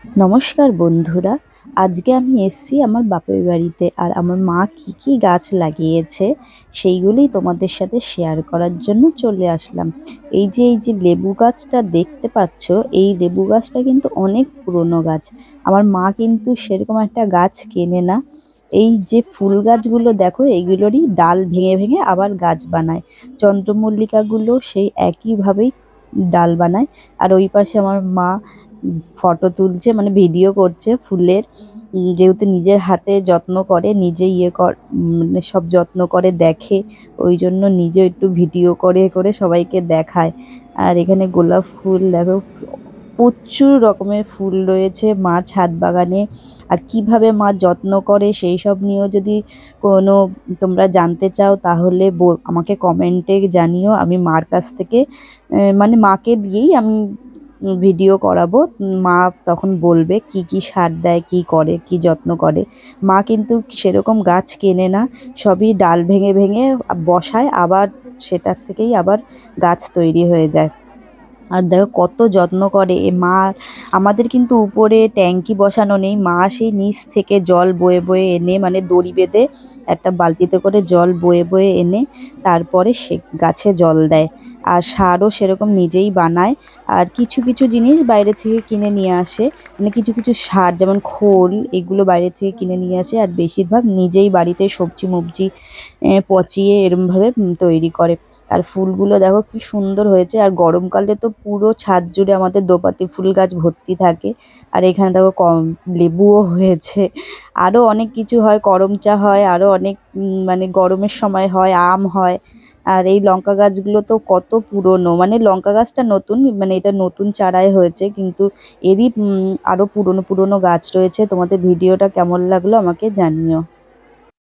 নমস্কার বন্ধুরা, আজকে আমি এসেছি আমার বাপের বাড়িতে। আর আমার মা কি কি গাছ লাগিয়েছে সেইগুলোই তোমাদের সাথে শেয়ার করার জন্য চলে আসলাম। এই যে লেবু গাছটা দেখতে পাচ্ছ, এই লেবু গাছটা কিন্তু অনেক পুরনো গাছ। আমার মা কিন্তু সেরকম একটা গাছ কেনে না। এই যে ফুল গাছগুলো দেখো, এইগুলোরই ডাল ভেঙে ভেঙে আবার গাছ বানায়। চন্দ্রমল্লিকাগুলো সেই একইভাবেই ডাল বানায়। আর ওই পাশে আমার মা ফটো তুলছে, মানে ভিডিও করছে ফুলের। যেহেতু নিজের হাতে যত্ন করে, নিজে মানে সব যত্ন করে দেখে, ওই জন্য নিজে একটু ভিডিও করে করে সবাইকে দেখায়। আর এখানে গোলাপ ফুল দেখো, প্রচুর রকমের ফুল রয়েছে মা ছাদ বাগানে। আর কিভাবে মা যত্ন করে সেই সব নিয়েও যদি কোনো তোমরা জানতে চাও, তাহলে আমাকে কমেন্টে জানিও। আমি মার কাছ থেকে মানে মাকে দিয়েই আমি ভিডিও করাবো। মা তখন বলবে কি কি সার দেয়, কি করে, কি যত্ন করে। মা কিন্তু সেরকম গাছ কেনে না, সবই ডাল ভেঙে ভেঙে বসায়, আবার সেটার থেকেই আবার গাছ তৈরি হয়ে যায়। আর দেখো কত যত্ন করে এ মা। আমাদের কিন্তু উপরে ট্যাঙ্কি বসানো নেই, মা সেই নিচ থেকে জল বয়ে বয়ে এনে, মানে দড়ি বেঁধে একটা বালতিতে করে জল বয়ে বয়ে এনে তারপরে সে গাছে জল দেয়। আর সারও সেরকম নিজেই বানায়। আর কিছু কিছু জিনিস বাইরে থেকে কিনে নিয়ে আসে, মানে কিছু কিছু সার যেমন খোল, এগুলো বাইরে থেকে কিনে নিয়ে আসে। আর বেশিরভাগ নিজেই বাড়িতে সবজি মবজি পচিয়ে এরমভাবে তৈরি করে। আর ফুলগুলো দেখো কি সুন্দর হয়েছে। আর গরমকালে তো পুরো ছাদ জুড়ে আমাদের দোপাটি ফুল গাছ ভর্তি থাকে। আর এখানে দেখো লেবুও হয়েছে। আরও অনেক কিছু হয়, করম চা হয়, আরও অনেক মানে গরমের সময় হয়, আম হয়। আর এই লঙ্কা গাছগুলো তো কত পুরনো, মানে লঙ্কা গাছটা নতুন, মানে এটা নতুন চারাই হয়েছে, কিন্তু এরই আরও পুরনো পুরনো গাছ রয়েছে। তোমাদের ভিডিওটা কেমন লাগলো আমাকে জানিও।